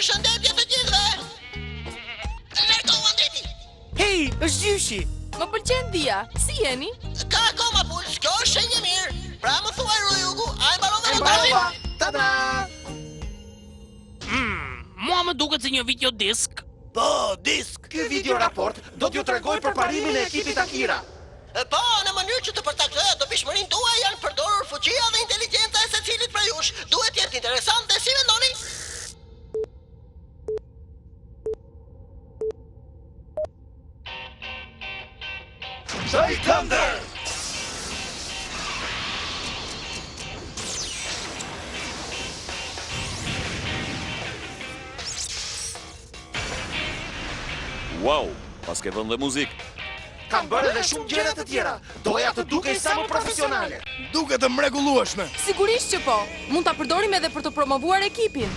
Përshëndetje të gjithëve! Largohu Andreti! Hej, është Gjyshi! Më pëlqen Dia, si jeni? Ka akoma puls, kjo është shenjë mirë. Pra më thuaj Rujugu, a e mbarove E montazi? mbarova! Tada! Mua më duket si një videodisk. Po, disk! Ky video raport do t'ju tregoj për parimin e ekipit Akira. Po, në mënyrë që të përtaktohet dobishmërinë tuaj janë përdorur fuqia dhe inteligjenca e secilit prej jush. Duhet jetë interesante, si mendoni? Shaj Thunder! Wow, pas ke vënë dhe muzikë. Kam bërë edhe shumë gjëra të tjera. Doja të dukej sa më profesionale. Duket të mrekullueshme. Sigurisht që po. Mund ta përdorim edhe për të promovuar ekipin.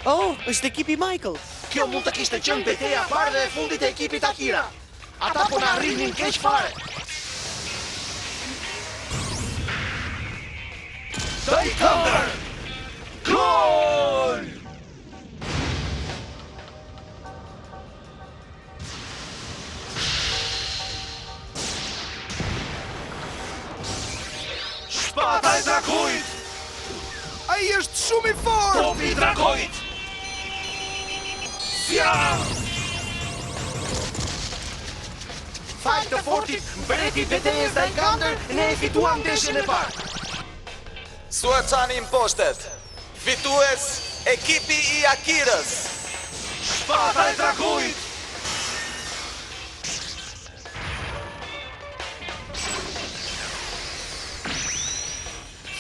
Oh, është ekipi Michael. Kjo mund të kishte qenë betejë e parë dhe e fundit e ekipit Akira. Ata po na rrinin keq fare. Shaj Thunder! Gol! Shpata e drakojit! Ai është shumë i fortë. Topi i drakojit! Sja! Fal të fortit, mbreti betejës Daikander ne e fituam ndeshjen e parë. Suacani imposhtet. Fitues ekipi i Akirës. Shpata e drakojit!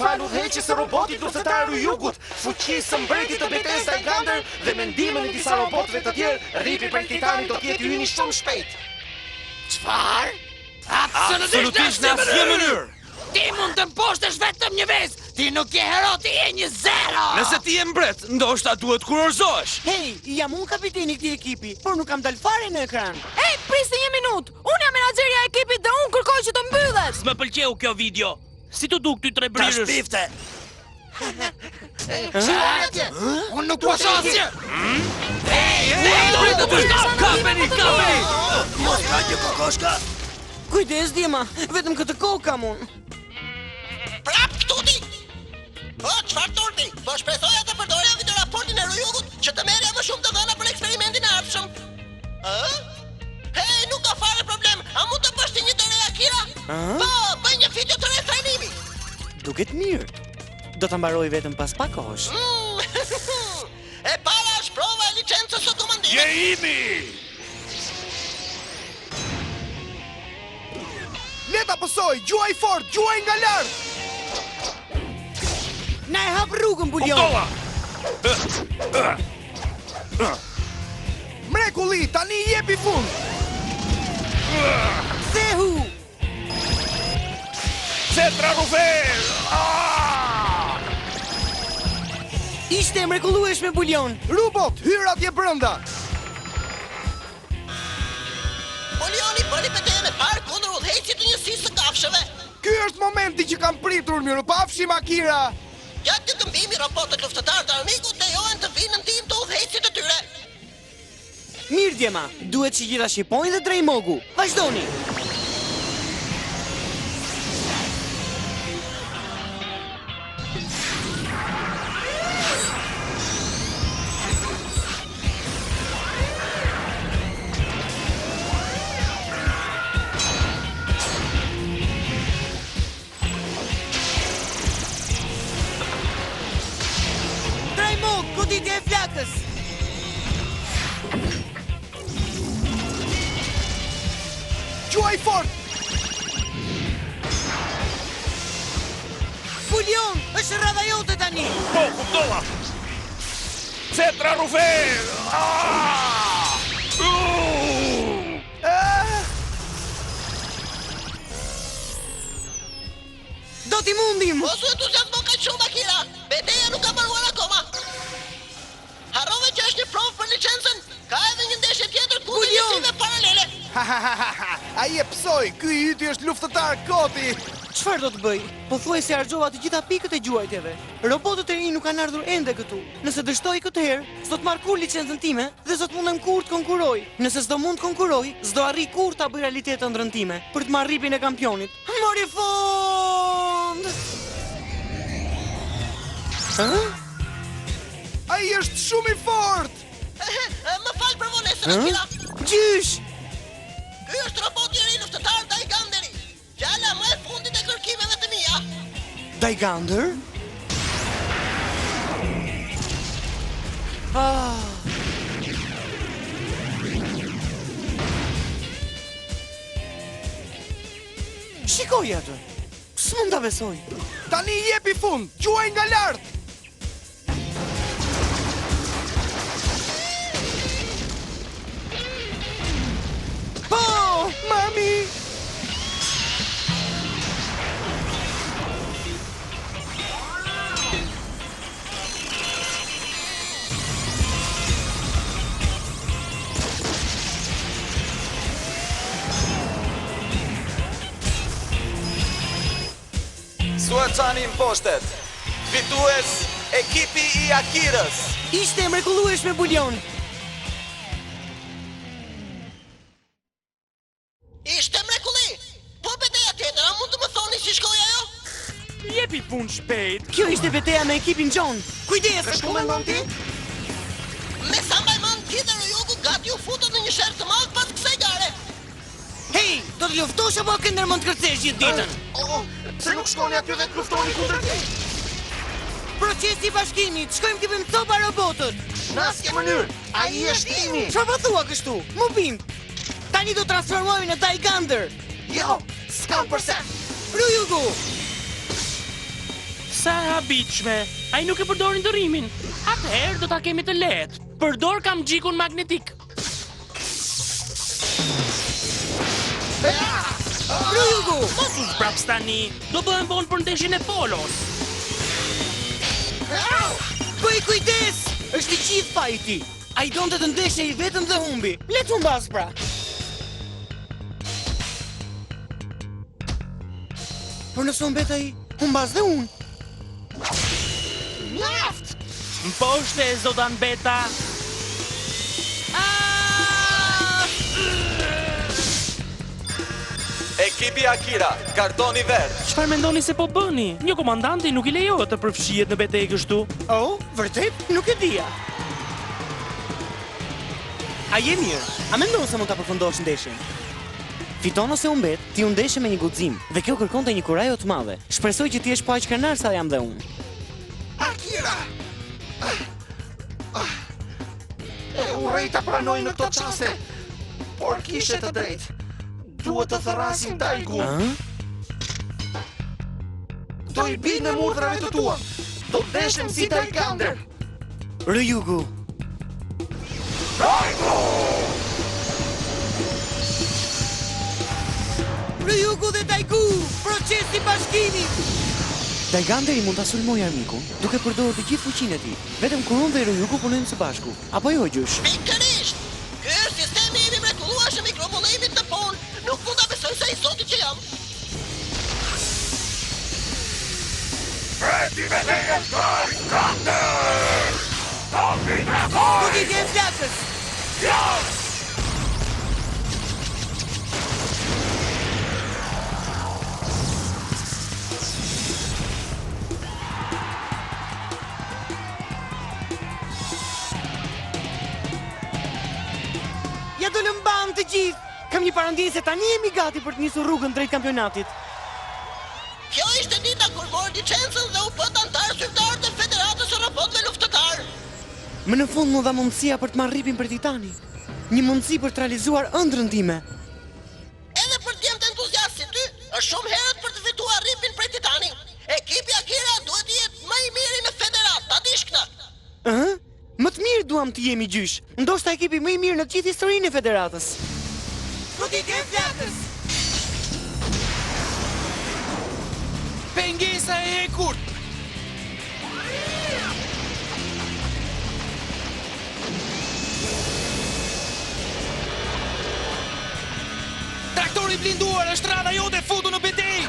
Falu udhëheqjes së robotit luftëtar Ryugut, fuqisë së mbretit të betejës Daikander dhe mendimin e disa robotëve të tjerë, rripi prej Titanit do t'jetë hyni shumë shpejt. Çfarë? Absolutisht në asnjë mënyrë. Ti mund të mposhtesh vetëm një vezë. Ti nuk je hero, ti je një zero. Nëse ti je mbret, ndoshta duhet kurorzohesh. Hej, jam unë kapiteni i këtij ekipi, por nuk kam dalë fare në ekran. Ej, prisni një minutë. Unë jam menaxherja e ekipit dhe unë kërkoj që të mbyllet. S'më pëlqeu kjo video. Si të duk ty tre brirësh? Shpifte. Unë nuk po shosje. Kapeni! Mos ka një kokoshka. Kujdes, Dima, vetëm këtë kohë kam unë. Prap tuti! Po, çfarë turti? Po shpresoja të përdorja videoraportin e Rujugut që të merrja më shumë të dhëna për eksperimentin e ardhshëm. Ë? Hej, nuk ka fare problem. A mund të bësh ti një të re Akira? Po, bëj një video të re trajnimi. Duket mirë. Do ta mbaroj vetëm pas pak kohësh. E para është prova e licencës së komandimit. Je imi! Le ta pësoj, gjuaj fort, gjuaj nga lart. Na e hap rrugën, Bulion. Kuptova! Mrekulli, tani jepi fund. Thehu! Cetra Rufer! Ishte e mrekullueshme, Bulion. Robot, hyr atje brenda. Polioni bëri betejën e parë kundër udhëheqësit të njësisë së kafshëve. Ky është momenti që kam pritur, mirupafshim Akira. Gjatë të këmbimi, robotët luftëtar të armikut lejohen të vinë në ndihmë të udhëheqësit të tyre. Mirë, Djema, duhet që gjitha shqipojnë dhe drej mogu. Vazhdoni! Drej mog, goditje e flakës! Gjuaj fort. Bulion, është rradha jote tani! Po, kuptova! Cetra Rufer! Do t'i mundim! Mos u entuziazmo kaq shumë Akira. Beteja nuk ka mbaruar akoma. Harrove që është një provë për licencën. Ka edhe një ndeshje tjetër kundër Bulion! njësive paralele. Ai e psoi, ky i yti është luftëtar koti. Çfarë do të bëj? Pothuajse harxova të gjitha pikët e gjuajtjeve. Robotët e rinj nuk kanë ardhur ende këtu. Nëse dështoj këtë herë, s'do të marr kur licencën time dhe s'do të mundem kur të konkuroj. Nëse s'do mund të konkuroj, s'do arri kur ta bëj realitet ëndrrën time për të marrë ripin e kampionit. Mori fund! Ai është shumë i fortë! Më fal për vonesën, Akira. Gjysh! Ky është roboti i ri luftëtar Daiganderi. Fjala më e fundit e kërkimeve të mia. Daigander? Shikoj atë. S'mund ta besoj. Tani i jepi fund, gjuaj nga lart! Po! Mami! Suacani imposhtet. Fitues ekipi i Akirës. Ishte e mrekullueshme Bulion. Ishte mrekulli. Po betejë tjetër, a mund të më thoni si shkoi ajo? Jepi punë shpejt. Kjo ishte betejë me ekipin John. Kujdes! Shku mendon ti? Me sa mbaj mend Kid dhe Ryugu gati u futën në një sherr të madh pas kësaj gare. Hej, do të luftosh apo ke ndërmend të kërcesh gjithë ditën? Se nuk shkoni aty dhe të luftoni kundër ti. Procesi i bashkimit, shkojmë të bëjmë topa robotët. Në asnjë mënyrë, ai është imi. Çfarë po thua kështu? Më bim. Tani do transformohemi në Daigander. Jo, s'kam përse. Ryugu! Sa e habitshme. Ai nuk e përdori ndërrimin. Atëherë do ta kemi të lehtë. Përdor kamxhikun magnetik. Ryugu! Mos u zbraps tani. Do bëhem vonë për ndeshjen e polos. Bëj kujdes! Është i gjithë fajti. Ai donte të ndeshje i vetëm dhe humbi. Le të humbas pra. Por nëse humbet ai, humbas dhe unë. Mposhte zotan Beta. Ekipi Akira, kartoni verdh. Çfarë mendoni se po bëni? Një komandanti nuk i lejohet të përfshihet në betejë kështu. Oh, vërtet? Nuk e dija. A je mirë? A mendon se mund ta përfundosh ndeshjen? Fiton ose humbet, ti u ndeshe me një guxim dhe kjo kërkonte një kurajo të madhe. Shpresoj që ti jesh po aq krenar sa jam dhe unë. Akira! E urrej ta pranoj në këto qaste, por kishe të drejtë. Duhet të thërrasim Daigun. Do i bi në murdrave të tua. Do deshem si Daigander. Ryugu. Ryugu dhe Daigu, procesi bashkimit. Daiganderi mund ta sulmojë armikun duke përdorur të gjithë fuqinë e tij, vetëm kur unë dhe Ryugu punojmë së bashku. Apo jo, Gjysh? Pikërisht! Ky është sistemi im i mrekullueshëm i grumbullimit të punë. Nuk mund ta besoj se i zoti që jam. Goditje e flakës! Ja do lëmban të gjithë! Kam një parandisi se tani jemi gati për të nisur rrugën drejt kampionatit. Kjo ishte dita kur mori licencën dhe u bë antar zyrtar të Federatës së Robotëve Luftëtar. Më në fund më dha mundësia për të marrë ripin për Titani. Një mundësi për të realizuar ëndrrën time. Edhe për të qenë entuziast si ty, është shumë herët për të fituar ripin për Titani. Ekipi Akira duhet të jetë më i miri në Federatë, ta dish këtë. Më të mirë duam të jemi, Gjysh. Ndoshta ekipi më i mirë në të gjithë historinë e Federatës. Goditje e flakës! Pengesa e hekur! Traktori blinduar është rada jote futu në betejë!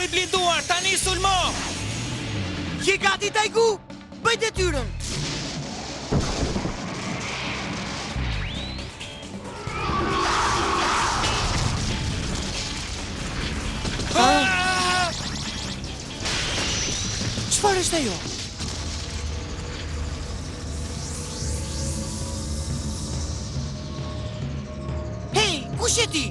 Mori bliduar, tani sulmo! Je gati Tajgu? Bëj detyrën. Çfarë është ajo? Hey, kush je ti?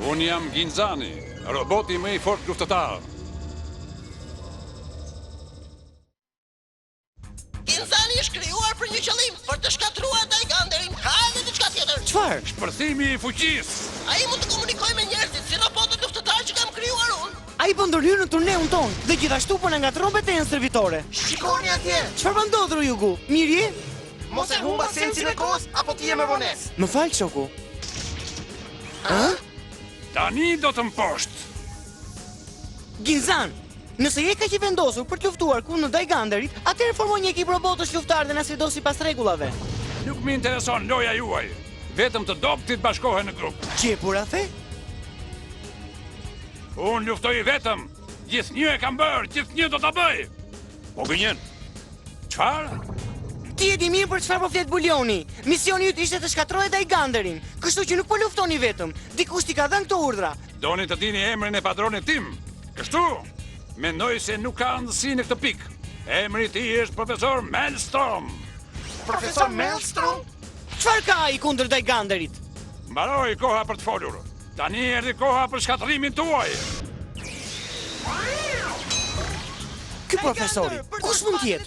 Unë jam Ginzani, roboti më i fort luftëtar. Ginzani është krijuar për një qëllim, për të shkatruar Daiganderin. Hajde diçka tjetër. Çfarë? Shpërthimi i fuqisë. Ai mund të komunikojë me njerëzit si robotët luftëtar që kam krijuar unë. Ai po ndërhyr në turneun ton dhe gjithashtu po na ngatron betejën servitore. Shikoni atje! Çfarë po ndodh Ryugu? Mirë je? Mos e humba sencin e kohës, apo ti je me vonesë. Më fal shoku. Tani do të mposht. Ginzan, nëse je kaq i vendosur për të luftuar kundër Daiganderit, atëherë formoj një ekip robotësh luftar dhe na sfido sipas rregullave. Nuk më intereson loja juaj. Vetëm të dobtit bashkohen në grup. Qepur a the? Unë luftoj vetëm. Gjithnjë e kam bërë, gjithnjë do ta bëj. Po gënjen. Çfarë? Ti e di mirë për çfarë po flet Bulioni. Misioni yt ishte të shkatërroje Daiganderin, kështu që nuk po luftoni vetëm. Dikush t'i ka dhënë këto urdhra. Doni të dini emrin e padronit tim. Kështu? Mendoj se nuk ka rëndësi në këtë pikë. Emri i tij është profesor Maelstrom. Profesor Maelstrom? Çfarë ka ai kundër Daiganderit? Mbaroi koha për të folur. Tani erdhi koha për shkatërimin tuaj. Ky profesori, kush mund të jetë?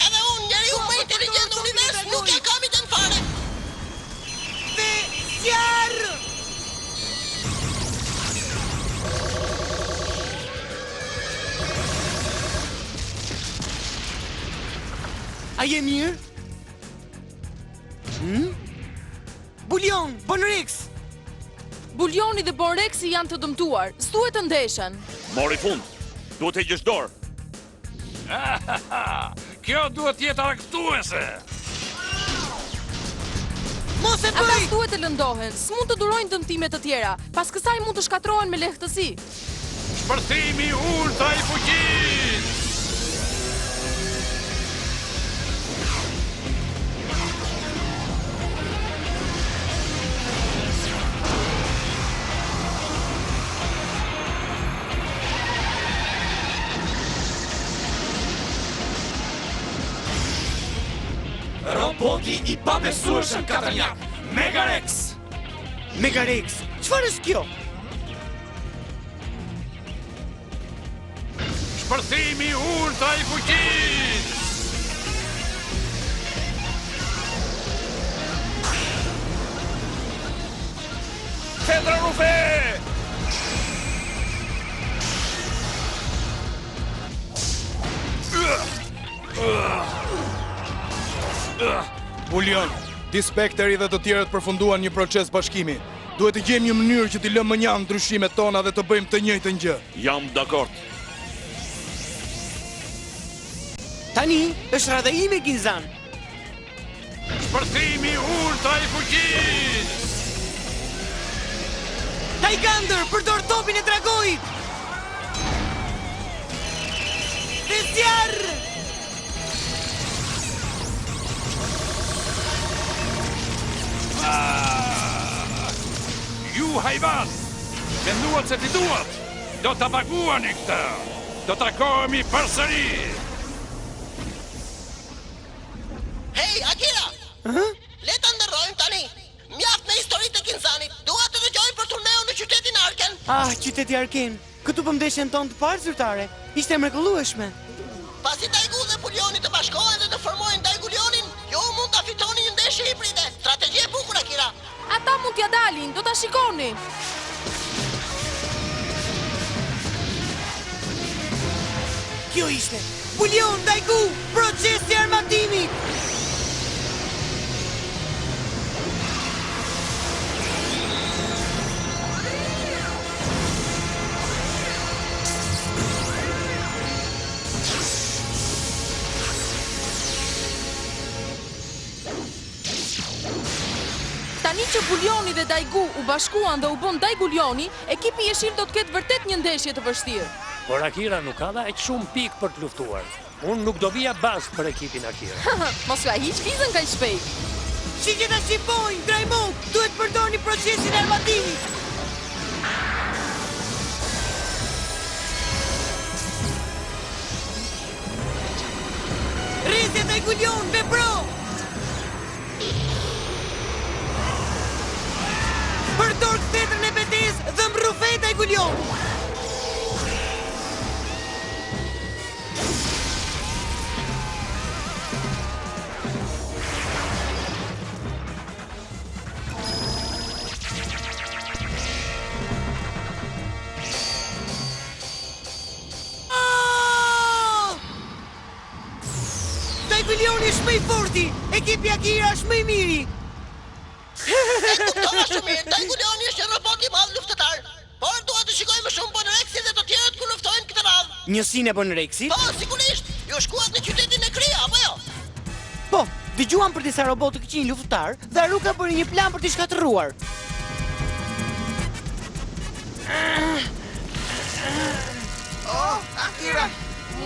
Edhe unë, njeriu më inteligjent në univers, nuk e kam iden fare. A je mirë? Bulion, Bonrix! Bulioni dhe Bonrexi janë të dëmtuar. S'duhet të ndeshen. Mori fund. Duhet e gjësh dorë. Kjo duhet jetë argëtuese. Mos e Ata bëj! s'duhet të lëndohen. S'mund të durojnë dëmtime të tjera. Pas kësaj mund të shkatrohen me lehtësi. Shpërthimi ultra i fuqisë. Roboti i pabesueshëm Katanjak, Megarex. Megarex, çfarë është kjo? Shpërthimi ultra i fuqisë. Tetra Rufe! Bulion, Dispekteri dhe të tjerët përfunduan një proces bashkimi. Duhet të gjejmë një mënyrë që t'i lëmë mënjan ndryshimet tona dhe të bëjmë të njëjtën gjë. Jam dakord. Tani është radha ime Ginzan. Shpërthimi ultra i fuqisë. Daigander, përdor topin e dragojit! Dhe zjarr! Ju hajvan, menduat se ti duat, do të paguani këtë, do të takohemi përsëri. Hey, Akira! Le ta ndërrojmë tani. Mjaft me historitë e Ginzanit. Dua të dëgjoj për turneun në qytetin Arken. Ah, qyteti Arken. Këtu po ndeshjen tonë të parë zyrtare. Ishte mrekullueshme. Pasi Daigu dhe Bulioni të bashkohen dhe të formojnë Daigulionin, ju mund ta fitoni një ndeshje hibride. Strategji e bukur, Akira. Ata mund t'ja dalin, do ta shikoni. Kjo ishte Bulion Daigu, procesi armatimit! Tani që Bulioni dhe Daigu u bashkuan dhe u bën Daigulioni, ekipi jeshil do të ketë vërtet një ndeshje të vështirë. Por Akira nuk ka dhe aq shumë pikë për të luftuar. Unë nuk do vija bas për ekipin Akira. Mos ka hiq vizën kaq shpejt. Shiqet ta shqipojnë, Draymond, duhet përdorni procesin e armatimit. Rrezja Daigulion, vepro! Përdor kthetrën e betesë dhe mbrufej Daigulion. Daigulioni është më i forti, ekipi Akira është më i miri. Kuptova shumë mirë, Daigulioni është një robot i madh luftëtar. Por duhet të shikojmë më shumë Bonrexi dhe të tjerët ku luftojnë këtë radhë. Njësinë e Bonrexit? Po, sigurisht. Ju shkuat në qytetin e Kria, apo jo? Po, dëgjuam për disa robotë të këqij luftëtar dhe Aruka bëri një plan për t'i shkatërruar. Akira,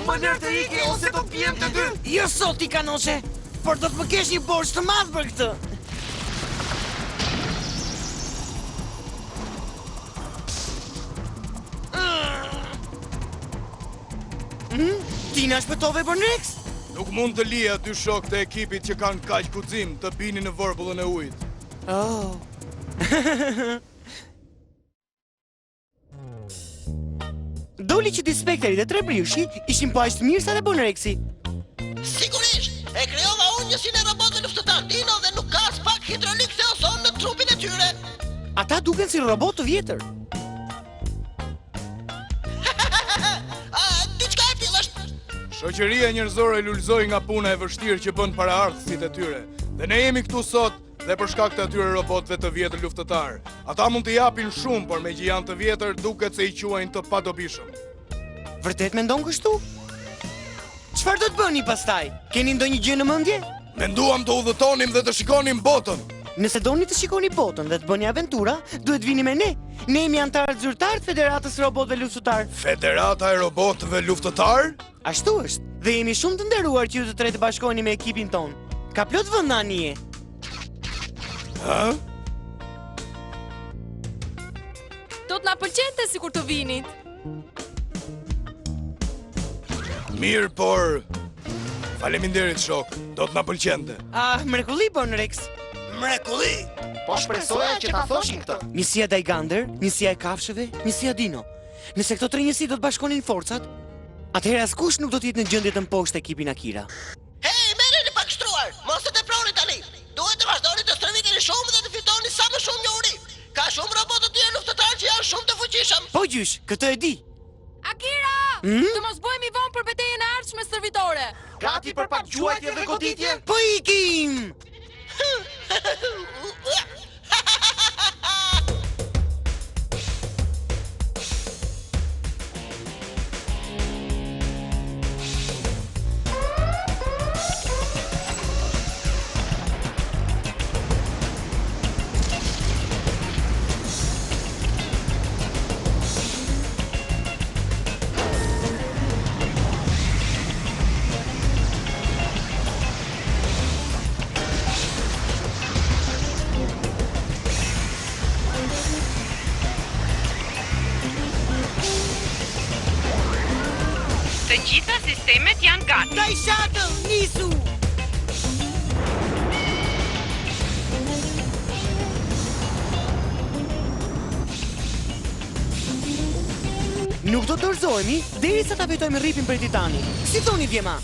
më lër të iki ose do t'pijem të dy. Jo sot i kanoshe, por do të më kesh një borxh të madh për këtë. Ti na shpëtove Bonrex? Nuk mund të lija dy shok të ekipit që kanë kaq guxim të bini në vorbullën e ujit. Oh. Doli që Dispekteri dhe Tre Brioshi ishin po aq të mirë sa dhe Bonrexi. Sigurisht. E krijova unë njësinë e robotëve luftëtar Dino dhe nuk ka as pak hidrolik se ozon në trupin e tyre. Ata duken si robot të vjetër. Diçka e tillë është. Shoqëria njerëzore lulëzoi nga puna e vështirë që bën paraardhësit e tyre. Dhe ne jemi këtu sot dhe për shkak të atyre robotëve të vjetër luftëtar. Ata mund të japin shumë, por me që janë të vjetër duket se i quajnë të padobishëm. Vërtet mendon kështu? Çfarë do të bëni pastaj? Keni ndonjë gjë në mendje? Menduam të udhëtonim dhe të shikonim botën. Nëse doni të shikoni botën dhe të bëni aventura, duhet vini me ne. Ne jemi antarët zyrtar të Federatës së Robotëve Luftëtar. Federata e robotëve luftëtar? Ashtu është. Dhe jemi shumë të nderuar që ju të tre të bashkoheni me ekipin ton. Ka plot vend anije. Ha? Do të na pëlqente sikur të vinit. Mirë, por faleminderit shok, do të na pëlqente. Ah, mrekulli Bonrex. Mrekulli! Po shpresoja që ta thoshin këtë. Njësia Daigander, njësia e kafshëve, njësia Dino. Nëse këto tre njësi do të bashkonin forcat, atëherë askush nuk do të jetë në gjendje të mposhtë ekipin Akira. Hey, merreni pak shtruar. Mos e teproni tani. Duhet të vazhdoni të stërviteni shumë dhe të fitoni sa më shumë njohuri. Ka shumë robotë të tjerë luftëtar që janë shumë të fuqishëm. Po gjysh, këtë e di. Akira! Të mos bëhemi vonë për betejën e ardhshme stërvitore. Gati për pak quajtje dhe goditje? Po ikim! Të gjitha sistemet janë gati. Dai shuttle, nisu! Nuk do të dorëzohemi derisa ta fitojmë rripin për Titanin. Si thoni djema?